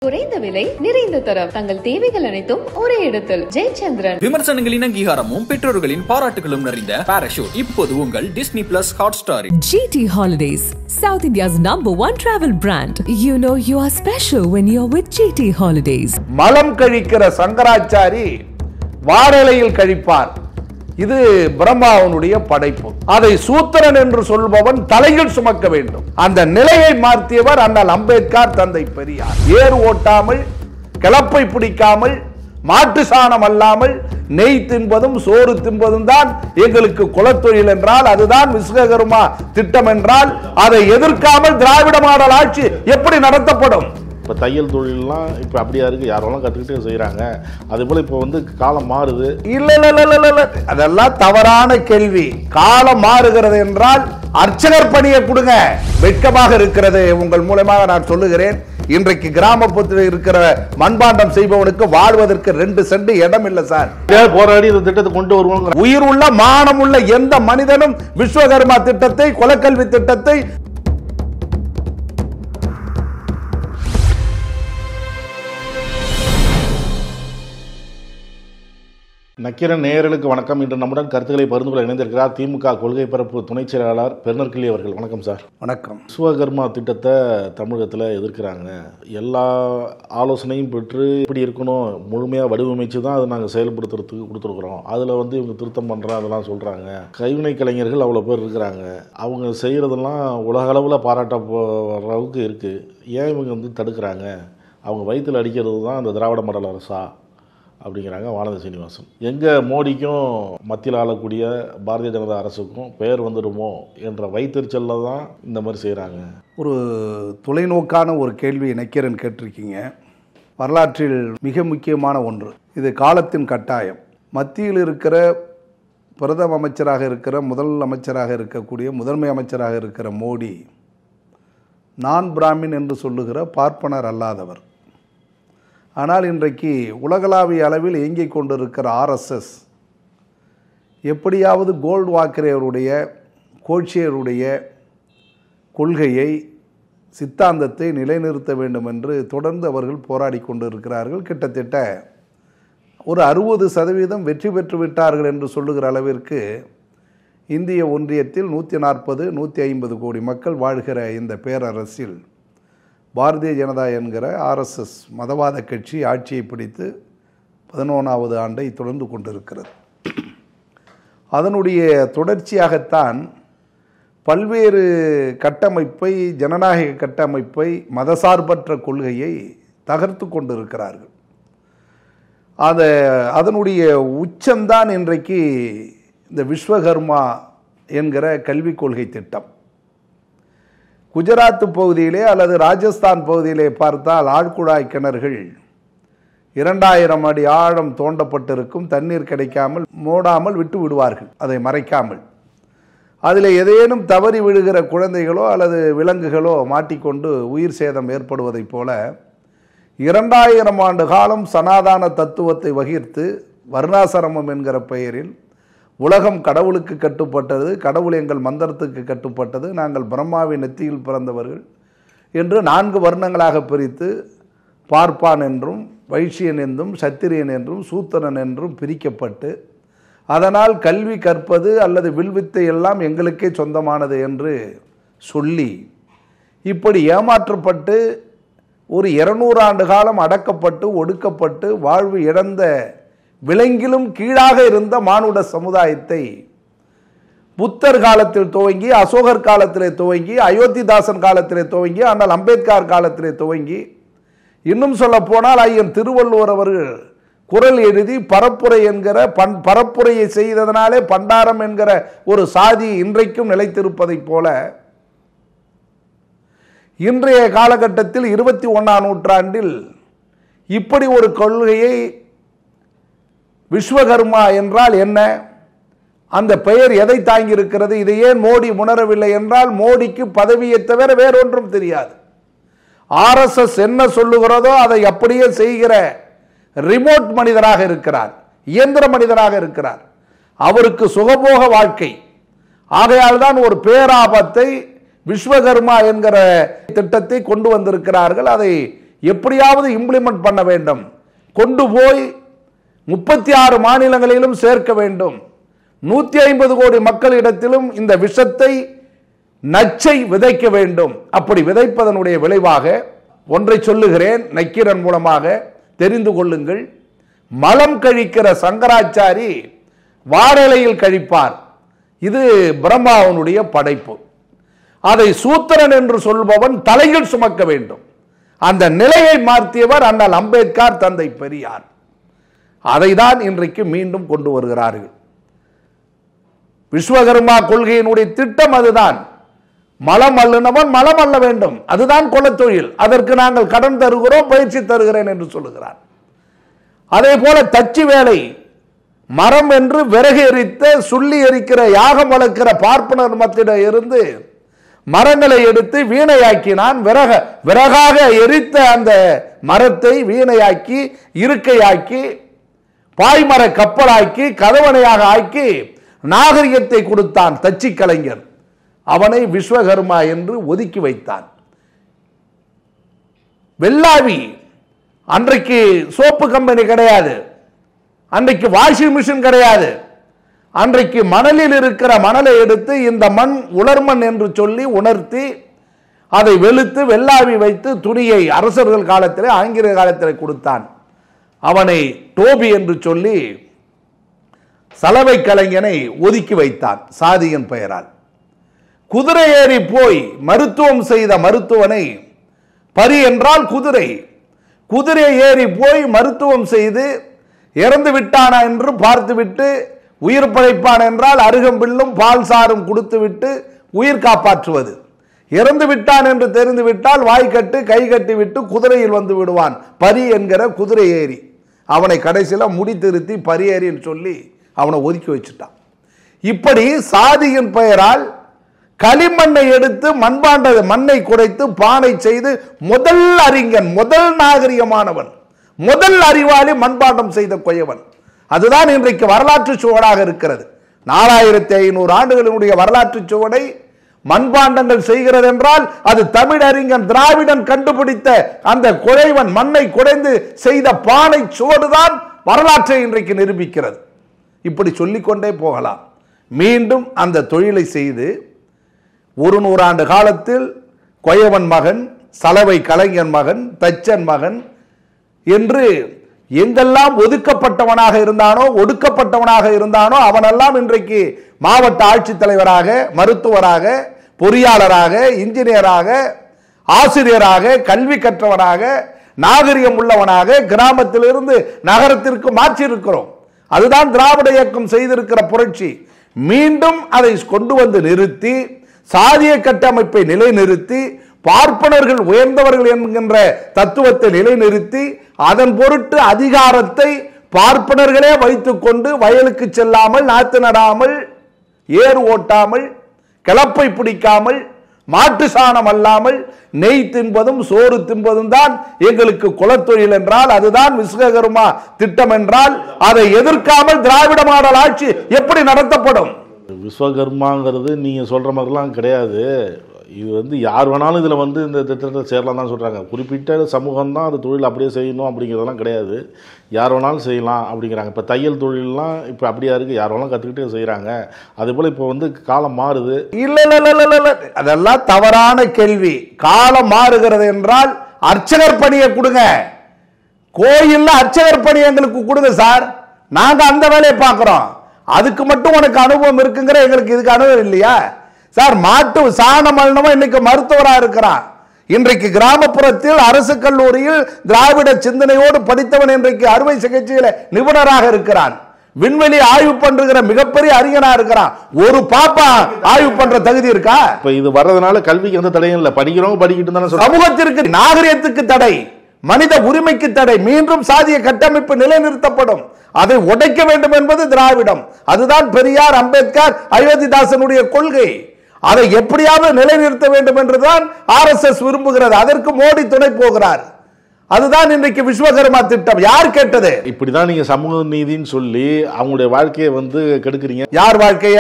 குறைந்த விலை நிறைந்த தரம் தங்கள் தேவைகள் அனைத்தும் ஒரே இடத்தில் ஜெயச்சந்திரன். விமர்சனங்களின் அங்கீகாரமும் பெற்றோர்களின் பாராட்டுகளும் நிறைந்த பாராஷூட் இப்போது உங்கள் Disney plus Hotstar. GT Holidays, South India's #1 travel brand. You know you are special when you're with GT Holidays. மலம் கழிக்கிற சங்கராச்சாரி வாரலையில் கழிப்பார். இது பிரம்மாவனுடைய படைப்பு. அதை சூத்திரன் என்று சொல்பவன் தலையில் சுமக்க வேண்டும். அந்த நிலையை மாற்றியவர் அண்ணல் அம்பேத்கர், தந்தை பெரியார். ஏர் ஓட்டாமல், கிளப்பை பிடிக்காமல், மாட்டு சாணம் அல்லாமல் நெய் தின்பதும் சோறு தின்பதும் தான் எங்களுக்கு குலத்தொழில் என்றால், அதுதான் விஸ்வகர்மா திட்டம் என்றால், அதை எதிர்க்காமல் திராவிட மாடல் ஆட்சி எப்படி நடத்தப்படும்? இப்போ தையல் தொழிலெலாம் இப்போ அப்படியா இருக்குது, யாரெல்லாம் கற்றுக்கிட்டே செய்கிறாங்க. அதுபோல் இப்போ காலம் மாறுது. இல்லை, அதெல்லாம் தவறான கேள்வி. காலம் மாறுகிறது என்றால் அர்ச்சகர் பணியை கொடுங்க. வெட்கமாக இருக்கிறது. உங்கள் மூலமாக நான் சொல்லுகிறேன், இன்றைக்கு கிராமப்புறத்தில் இருக்கிற மண்பாண்டம் செய்பவனுக்கு வாழ்வதற்கு 2 சென்ட் இடம் இல்லை சார். போராடி இந்த திட்டத்தை கொண்டு வருவாங்க. உயிர் உள்ள மானம் உள்ள எந்த மனிதனும் விஸ்வகர்மா திட்டத்தை, குலக்கல்வி திட்டத்தை நக்கீரன் நேயர்களுக்கு வணக்கம். இன்று நம்முடன் கருத்துக்களை பகிர்ந்து கொள்ள இணைந்திருக்கிறார் திமுக கொள்கை பரப்பு துணைச் செயலாளர் பெருநற்கிள்ளி அவர்கள். வணக்கம் சார். வணக்கம். விஸ்வகர்மா திட்டத்தை தமிழகத்தில் எதிர்க்கிறாங்க. எல்லா ஆலோசனையும் பெற்று இப்படி இருக்கணும், முழுமையாக வடிவமைச்சு தான் அதை நாங்கள் செயல்படுத்துறதுக்கு கொடுத்துருக்குறோம். அதில் இவங்க திருத்தம் பண்ணுறோம் அதெல்லாம் சொல்கிறாங்க. கைவினை கலைஞர்கள் அவ்வளோ பேர் இருக்கிறாங்க. அவங்க செய்கிறதெல்லாம் உலக அளவில் பாராட்ட அளவுக்கு இருக்குது. ஏன் இவங்க தடுக்கிறாங்க? அவங்க வயிற்றில் அடிக்கிறது தான் அந்த திராவிட மாடல் அரசா அப்படிங்கிறாங்க வானதி சீனிவாசன். எங்கே மோடிக்கும் மத்தியில் ஆளக்கூடிய பாரதிய ஜனதா அரசுக்கும் பெயர் வந்துடுமோ என்ற வைத்தறிச்சலில் தான் இந்த மாதிரி செய்கிறாங்க. ஒரு தொலைநோக்கான ஒரு கேள்வி நக்கீரன் கேட்டிருக்கீங்க. வரலாற்றில் மிக முக்கியமான ஒன்று. இது காலத்தின் கட்டாயம். மத்தியில் இருக்கிற பிரதம அமைச்சராக இருக்கிற, முதல் அமைச்சராக இருக்கக்கூடிய, முதன்மை அமைச்சராக இருக்கிற மோடி நான் பிராமின் என்று சொல்லுகிற பார்ப்பனர் அல்லாதவர். ஆனால் இன்றைக்கு உலகளாவிய அளவில் இயங்கிக் கொண்டிருக்கிற RSS எப்படியாவது கோல்ட் வாக்கரையருடைய, கோட்சேருடைய கொள்கையை, சித்தாந்தத்தை நிலைநிறுத்த வேண்டும் என்று தொடர்ந்து அவர்கள் போராடி கொண்டிருக்கிறார்கள். கிட்டத்தட்ட ஒரு 60% வெற்றி பெற்று விட்டார்கள் என்று சொல்லுகிற அளவிற்கு இந்திய ஒன்றியத்தில் 140, 150 கோடி மக்கள் வாழ்கிற இந்த பேரரசில் பாரதிய ஜனதா என்கிற RSS மதவாத கட்சி ஆட்சியை பிடித்து 11வது ஆண்டை தொடர்ந்து கொண்டிருக்கிறது. அதனுடைய தொடர்ச்சியாகத்தான் பல்வேறு கட்டமைப்பை, ஜனநாயக கட்டமைப்பை, மதசார்பற்ற கொள்கையை தகர்த்து கொண்டிருக்கிறார்கள். அதனுடைய உச்சம்தான் இன்றைக்கு இந்த விஸ்வகர்மா என்கிற கல்விக் கொள்கை திட்டம். குஜராத் பகுதியிலே அல்லது ராஜஸ்தான் பகுதியிலே பார்த்தால் ஆழ்குழாய் கிணறுகள் 2000 அடி ஆழம் தோண்டப்பட்டிருக்கும். தண்ணீர் கிடைக்காமல் மூடாமல் விட்டு விடுவார்கள், அதை மறைக்காமல். அதில் ஏதேனும் தவறி விழுகிற குழந்தைகளோ அல்லது விலங்குகளோ மாட்டிக்கொண்டு உயிர் சேதம் ஏற்படுவதைப் போல 2000 ஆண்டு காலம் சனாதன தத்துவத்தை வகிர்த்து வர்ணாசிரமம் என்கிற பெயரில் உலகம் கடவுளுக்கு கட்டுப்பட்டது, கடவுள் எங்கள் மந்திரத்துக்கு கட்டுப்பட்டது, நாங்கள் பிரம்மாவின் நெத்தியில் பிறந்தவர்கள் என்று 4 வர்ணங்களாக பிரித்து பார்ப்பான் என்றும், வைஷ்யன் என்றும், சத்திரியன் என்றும், சூத்திரன் என்றும் பிரிக்கப்பட்டு, அதனால் கல்வி கற்பது அல்லது வில்வித்தை எல்லாம் எங்களுக்கே சொந்தமானது என்று சொல்லி இப்படி ஏமாற்றப்பட்டு ஒரு 200 ஆண்டு காலம் அடக்கப்பட்டு ஒடுக்கப்பட்டு வாழ்வு இழந்த, விலங்கிலும் கீழாக இருந்த மானுட சமுதாயத்தை புத்தர் காலத்தில் துவங்கி, அசோகர் காலத்திலே துவங்கி, அயோத்திதாசன் காலத்திலே துவங்கி, ஆனால் அம்பேத்கர் காலத்திலே துவங்கி, இன்னும் சொல்ல போனால் ஐயன் திருவள்ளுவர் அவர்கள் குறள் எழுதி பரப்புரை என்கிற பரப்புரையை செய்ததனாலே பண்டாரம் என்கிற ஒரு சாதி இன்றைக்கும் நிலைத்திருப்பதைப் போல இன்றைய காலகட்டத்தில் 21ஆம் நூற்றாண்டில் இப்படி ஒரு கொள்கையை, விஸ்வகர்மா என்றால் என்ன, அந்த பெயர் எதை தாங்கியிருக்கிறது, இதை ஏன் மோடி உணரவில்லை என்றால் மோடிக்கு பதவியை தவிர வேறொன்றும் தெரியாது. RSS என்ன சொல்லுகிறதோ அதை அப்படியே செய்கிற ரிமோட் மனிதராக இருக்கிறார், இயந்திர மனிதராக இருக்கிறார். அவருக்கு சுகபோக வாழ்க்கை. ஆகையால் தான் ஒரு பேராபத்தை விஸ்வகர்மா என்கிற திட்டத்தை கொண்டு வந்திருக்கிறார்கள். அதை எப்படியாவது இம்ப்ளிமெண்ட் பண்ண வேண்டும், கொண்டு போய் 36 மாநிலங்களிலும் சேர்க்க வேண்டும். 150 கோடி மக்களிடத்திலும் இந்த விஷத்தை, நச்சை விதைக்க வேண்டும். அப்படி விதைப்பதனுடைய விளைவாக ஒன்றை சொல்லுகிறேன், நக்கீரன் மூலமாக தெரிந்து கொள்ளுங்கள். மலம் கழிக்கிற சங்கராச்சாரி வாரலையில் கழிப்பார். இது பிரம்மாவனுடைய படைப்பு. அதை சூத்திரன் என்று சொல்பவன் தலையில் சுமக்க வேண்டும். அந்த நிலையை மாற்றியவர் அண்ணல் அம்பேத்கர், தந்தை பெரியார். அதைதான் இன்றைக்கு மீண்டும் கொண்டு வருகிறார்கள். விஸ்வகர்மா கொள்கையினுடைய திட்டம் அதுதான். மலம் அள்ளினவன் மலம் அள்ள வேண்டும், அதுதான் குலத்தொழில். அதற்கு நாங்கள் கடன் தருகிறோம், பயிற்சி தருகிறேன் என்று சொல்லுகிறார். அதே போல தச்சு வேலை, மரம் என்று விறகு எரித்த, சுள்ளி எரிக்கிற, யாகம் வளர்க்கிற பார்ப்பனர் மத்தியிடம் இருந்து மரங்களை எடுத்து வீணையாக்கினான். விறகாக எரித்த அந்த மரத்தை வீணையாக்கி, இருக்கையாக்கி, பாய்மர கப்பலாக்கி, கதவணையாக ஆக்கி நாகரிகத்தை கொடுத்தான் தச்சி கலைஞர். அவனை விஸ்வகர்மா என்று ஒதுக்கி வைத்தான். வெள்ளாவி, அன்றைக்கு சோப்பு கம்பெனி கிடையாது, அன்றைக்கு வாஷிங் மிஷின் கிடையாது. அன்றைக்கு மணலில் இருக்கிற மணலை எடுத்து இந்த மண் உலர்மண் என்று சொல்லி உணர்த்தி அதை வெளுத்து வெள்ளாவி வைத்து துணியை அரசர்கள் காலத்தில், ஆங்கில காலத்தில் கொடுத்தான். அவனை டோபி என்று சொல்லி சலவை கலைஞனை ஒதுக்கி வைத்தான் சாதியின் பெயரால். குதிரை ஏறி போய் மருத்துவம் செய்த மருத்துவனை, பரி என்றால் குதிரை, குதிரை ஏறி போய் மருத்துவம் செய்து இறந்து விட்டானா என்று பார்த்துவிட்டு உயிர் பழைப்பான் என்றால் அருகம்பில்லும் பால் சாரும் கொடுத்து விட்டு உயிர் காப்பாற்றுவது. இறந்து விட்டான் என்று தெரிந்துவிட்டால் வாய்க்கட்டு கை கட்டி விட்டு குதிரையில் வந்து விடுவான். பரி என்கிற குதிரை ஏறி அவனை கடைசியில் முடி திருத்தி பரியேறின்னு சொல்லி அவனை ஒதுக்கி வச்சுட்டான். இப்படி சாதியின் பெயரால் களிமண்ணை எடுத்து மண்ணை குடைத்து பானை செய்து முதல் அறிஞன், முதல் நாகரிகமானவன், முதல் அறிவாளி மண்பாண்டம் செய்த கொயவன். அதுதான் இன்றைக்கு வரலாற்று சுவடாக இருக்கிறது. 4500 ஆண்டுகளினுடைய வரலாற்று சுவடை மண்பாண்டங்கள் செய்கிறது என்றால் அது தமிழறிஞன் திராவிடன் கண்டுபிடித்த அந்த குழைவன் மண்ணை குடைந்து செய்த பானை சுவடுதான் வரலாற்றை இன்றைக்கு நிரூபிக்கிறது. இப்படி சொல்லிக்கொண்டே போகலாம். மீண்டும் அந்த தொழிலை செய்து 100 ஆண்டு காலத்தில் கொயவன் மகன், சலவை கலைஞன் மகன், தச்சன் மகன் என்று எங்கெல்லாம் ஒதுக்கப்பட்டவனாக இருந்தானோ, ஒடுக்கப்பட்டவனாக இருந்தானோ அவனெல்லாம் இன்றைக்கு மாவட்ட ஆட்சித்தலைவராக, மருத்துவராக, பொறியாளராக, இன்ஜினியராக, ஆசிரியராக, கல்வி கற்றவனாக, நாகரிகம் உள்ளவனாக கிராமத்திலிருந்து நகரத்திற்கு மாற்றியிருக்கிறோம். அதுதான் திராவிட இயக்கம் செய்திருக்கிற புரட்சி. மீண்டும் அதை கொண்டு வந்து நிறுத்தி சாதிய கட்டமைப்பை நிலைநிறுத்தி பார்ப்பனர்கள் உயர்ந்தவர்கள் என்கின்ற தத்துவத்தை நிலைநிறுத்தி அதன் பொருட்டு அதிகாரத்தை பார்ப்பனர்களே வைத்துக் கொண்டு வயலுக்கு செல்லாமல், நாத்து நடாமல், ஏறு ஓட்டாமல், கிளப்பை பிடிக்காமல், மாட்டு சாணம் அல்லாமல் நெய் தின்பதும் சோறு தின்பதும் தான் எங்களுக்கு குலத்தொழில் என்றால், அதுதான் விஸ்வகர்மா திட்டம் என்றால், அதை எதிர்க்காமல் திராவிட மாடல் ஆட்சி எப்படி நடத்தப்படும்? விஸ்வகர்மாங்கிறது நீங்கள் சொல்கிற மாதிரிலாம் கிடையாது. இது யார் வேணாலும் இதில் இந்த திட்டத்தை சேரலாம் தான் சொல்கிறாங்க. குறிப்பிட்ட சமூகம் தான் அந்த தொழில் அப்படியே செய்யணும் அப்படிங்கிறதெல்லாம் கிடையாது. யார் வேணாலும் செய்யலாம் அப்படிங்கிறாங்க. இப்போ தையல் தொழிலெலாம் இப்போ அப்படியா இருக்குது, யார் வேணாலும் கற்றுக்கிட்டே செய்கிறாங்க. அதேபோல் இப்போ காலம் மாறுது. இல்லை, அதெல்லாம் தவறான கேள்வி. காலம் மாறுகிறது என்றால் அர்ச்சகர் பணியை கொடுங்க, கோயில்ல அர்ச்சகர் பணி எங்களுக்கு கொடுங்க சார், நாங்கள் அந்த வேலையை பார்க்குறோம். அதுக்கு மட்டும் உனக்கு அனுபவம் இருக்குங்கிற, எங்களுக்கு இதுக்கு அனுபவம் இல்லையா சார்? மாட்டு சாணம் அள்ளனவன் இன்னைக்கு மருத்துவராக இருக்கிறான். இன்றைக்கு கிராமப்புறத்தில் அரசு கல்லூரியில் திராவிட சிந்தனையோடு படித்தவன் இன்றைக்கு அறுவை சிகிச்சையில நிபுணராக இருக்கிறான். விண்வெளி ஆய்வு பண்ற மிகப்பெரிய அறிஞனா இருக்கிறான். ஒரு பாப்பா ஆய்வு பண்ற தகுதி இருக்கா? இப்ப இது வர்றதுனால கல்விக்கு எந்த தடையும் இல்லை, படிக்கிறவங்க படிக்கிட்டு தானே. சமூகத்திற்கு, நாகரிகத்துக்கு தடை, மனித உரிமைக்கு தடை, மீண்டும் சாதிய கட்டமைப்பு நிலைநிறுத்தப்படும். அதை உடைக்க வேண்டும் என்பது திராவிடம். அதுதான் பெரியார், அம்பேத்கர், அயோத்திதாசனுடைய கொள்கை. அதை எப்படியாவது நிலைநிறுத்த வேண்டும் என்றுதான் RSS விரும்புகிறது. அதற்கு மோடி துணை போகிறார். அதுதான் இன்றைக்கு விஸ்வகர்மா திட்டம். யார் கேட்டது? இப்படிதான் நீங்க சமூக நீதின்னு சொல்லி அவங்களுடைய வாழ்க்கையை வந்து கெடுக்கிறீங்க. யார் வாழ்க்கைய?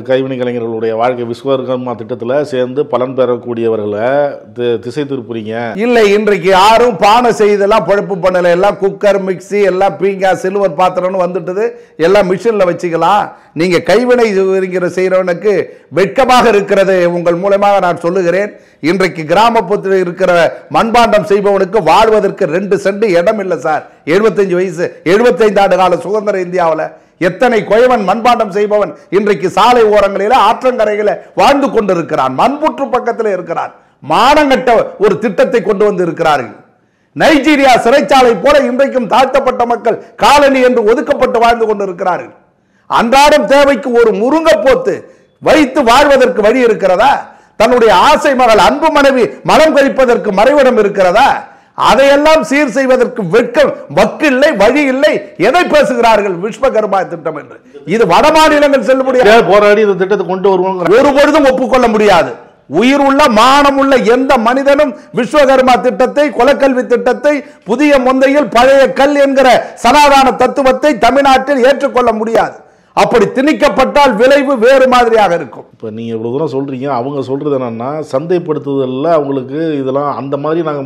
கைவினை கலைஞர்களுடைய வாழ்க்கை விஸ்வகர்மா திட்டத்துல சேர்ந்து பலன் பெறக்கூடியவர்களை திசை திருப்புறீங்க. இல்லை, இன்றைக்கு யாரும் பானை செய்தெல்லாம் பொழப்பு பண்ணல. எல்லாம் குக்கர், மிக்சி, எல்லாம் பீங்கா, சில்வர் பாத்திரம்னு வந்துட்டது. எல்லாம் மிஷின்ல வச்சுக்கலாம். நீங்க கைவினை செய்யறவனுக்கு வெட்கமாக இருக்கிறது. உங்கள் மூலமாக நான் சொல்லுகிறேன், இன்றைக்கு கிராமப்புறத்தில் இருக்கிற மண்பாண்டம் செய்பவனுக்கு வாழ்வதற்கு 2 சென்ட் இடம் இல்லை சார். 75 வயசு, 75 ஆண்டு கால சுதந்திர இந்தியாவில் எத்தனை கொயவன் மண்பாண்டம் செய்பவன் இன்றைக்கு சாலை ஓரங்களில் ஆற்றங்கரைகளை வாழ்ந்து கொண்டிருக்கிறான். மண்புற்று பக்கத்தில் இருக்கிறான். மானங்கட்ட ஒரு திட்டத்தை கொண்டு வந்து இருக்கிறார்கள். நைஜீரியா சிறைச்சாலை போல இன்றைக்கும் தாழ்த்தப்பட்ட மக்கள் காலனி என்று ஒதுக்கப்பட்டு வாழ்ந்து கொண்டிருக்கிறார்கள். அன்றாடம் தேவைக்கு ஒரு முருங்கை போத்து வைத்து வாழ்வதற்கு வழி இருக்கிறதா? தன்னுடைய ஆசை மகள் அன்பு மனைவி மனம் கழிப்பதற்கு மறைவிடம் இருக்கிறதா? அதையெல்லாம் சீர் செய்வதற்கு வெட்கம், வக்கில்லை, வழி இல்லை. எதை பேசுகிறார்கள்? விஸ்வகர்மா திட்டம் என்று. இது வட மாநிலங்கள் செல்லுபடியாக போராடி இந்த திட்டத்தை கொண்டு வருவோம். ஒரு பொழுதும் ஒப்புக்கொள்ள முடியாது. உயிர் உள்ள மானம் உள்ள எந்த மனிதனும் விஸ்வகர்மா திட்டத்தை, குலக்கல்வி திட்டத்தை, புதிய முந்தையில் பழைய கல் என்கிற சனாதன தத்துவத்தை தமிழ்நாட்டில் ஏற்றுக்கொள்ள முடியாது. அப்படி திணிக்கப்பட்டால் விளைவு வேறு மாதிரியாக இருக்கும். இப்போ நீங்க இவ்வளவு தூரம் சொல்றீங்க, அவங்க சொல்றது என்னன்னா சந்தைப்படுத்துதல்ல அவங்களுக்கு இதெல்லாம் அந்த மாதிரி நாங்க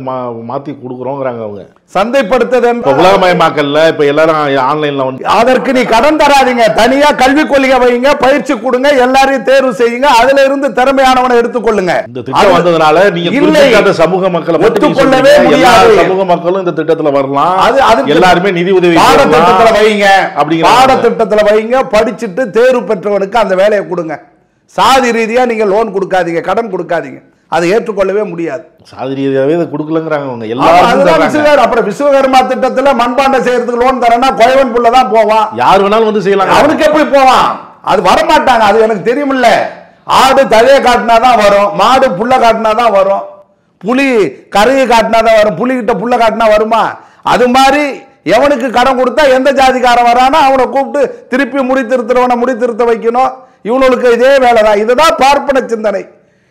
மாத்தி கொடுக்குறோங்கிறாங்க. அவங்க சந்தைப்படுத்துதல் உலகமயமாக்கல்ல இப்ப எல்லாரும் ஆன்லைன்ல வந்து அதற்கு நீ கடன் தராதீங்க. தனியா கல்விக் கொள்கை வைங்க, பயிற்சி கொடுங்க, எல்லாரையும் தேர்வு செய்யுங்க, அதுல இருந்து திறமையானவனை எடுத்துக்கொள்ளுங்க. இந்த திட்டம் வந்ததுனால நீங்க சமூக மக்களை ஒத்துக்கொள்ளவே முடியாது. சமூக மக்களும் இந்த திட்டத்துல வரலாம். அது எல்லாருமே நிதி உதவி பாடத்திட்டத்துல வைங்க, அப்படிங்கிற பாடத்திட்டத்துல வைங்க. படிச்சுட்டு தேர்வு பெற்றவனுக்கு அந்த வேலையை கொடுங்க. சாதி ரீதியா நீங்க லோன் கொடுக்காதீங்க, கடன் கொடுக்காதீங்க. அதை ஏற்றுக்கொள்ளவே முடியாது. சாதி ரீதியாவே இதை கொடுக்கலங்கிறாங்க எல்லாரும். அப்புறம் விஸ்வகர்மா திட்டத்துல மண்பாண்டம் செய்யறதுக்கு லோன் தரேன்னா கோயவன் புள்ள தான் போவான். யார் வேணாலும் வந்து செய்யலாம். அவனுக்கு எப்படி போவான்? அது வரமாட்டாங்க. அது எனக்கு தெரியுமில்ல. ஆடு தலையை காட்டினாதான் வரும், மாடு புள்ள காட்டினாதான் வரும், புலி கரையை காட்டினாதான் வரும். புலி கிட்ட புள்ள காட்டினா வருமா? அது மாதிரி எவனுக்கு கடன் கொடுத்தா எந்த ஜாதிக்காரன் வரானோ அவனை கூப்பிட்டு திருப்பி முடித்திருத்த வைக்கணும். இவனுக்கு இதே வேலைதான். இதுதான் பார்ப்பன சிந்தனை.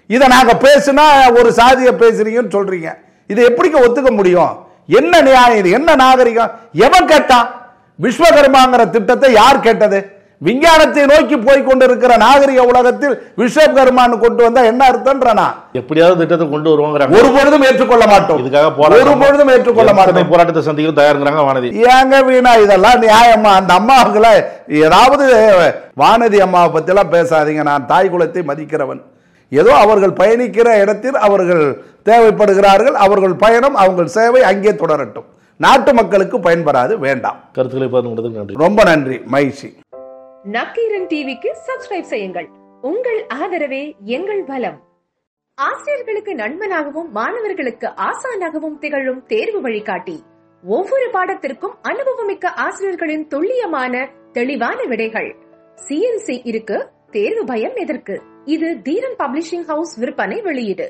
இதை நாங்க பேசினா ஒரு சாதியை பேசுறீங்கன்னு சொல்றீங்க. இதை எப்படி ஒத்துக்க முடியும்? என்ன நியாயம் இது? என்ன நாகரிகம்? எவன் கேட்டான்? விஸ்வகர்மாங்கிற திட்டத்தை யார் கேட்டது? விஞ்ஞானத்தை நோக்கி போய் கொண்டிருக்கிற நாகரிக உலகத்தில் விஸ்வகர்மான்னு கொண்டு வந்தா என்ன அர்த்தம்ன்றனா? எப்படியாவது திட்டத்தை கொண்டு வருவாங்க. ஒரு பொழுதும் ஏற்றுக்கொள்ள மாட்டோம். இதுக்காக ஒரு பொழுதும் ஏற்றுக்கொள்ள மாட்டோம். போராட்டத்தை சந்திக்க தயாருங்கிறாங்க வானதி. ஏங்க வீணா இதெல்லாம் நியாயமா? அந்த அம்மாவுக்குள்ள ஏதாவது வானதி அம்மாவை பத்தி எல்லாம் பேசாதீங்க. நான் தாய் குலத்தை மதிக்கிறவன். ஏதோ அவர்கள் பயணிக்கிற இடத்தில் அவர்கள் தேவைப்படுகிறார்கள். அவர்கள் பயணம், அவங்கள் சேவை அங்கே தொடரட்டும். நாட்டு மக்களுக்கு பயன்படாது, வேண்டாம். கருத்துக்களை பகிர்ந்ததுக்கு நன்றி. ரொம்ப நன்றி. மகிழ்ச்சி. நக்கீரன் டிவிக்கு சப்ஸ்கிரைப் செய்யுங்கள். உங்கள் ஆதரவே எங்கள் பலம். ஆசிரியர்களுக்கு நண்பனாகவும் மாணவர்களுக்கு ஆசானாகவும் திகழும் தேர்வு வழிகாட்டி. ஒவ்வொரு பாடத்திற்கும் அனுபவமிக்க ஆசிரியர்களின் துல்லியமான தெளிவான விடைகள். CNC இருக்கு, தேர்வு பயம் எதற்கு? இது தீரன் பப்ளிஷிங் ஹவுஸ் விற்பனை வெளியீடு.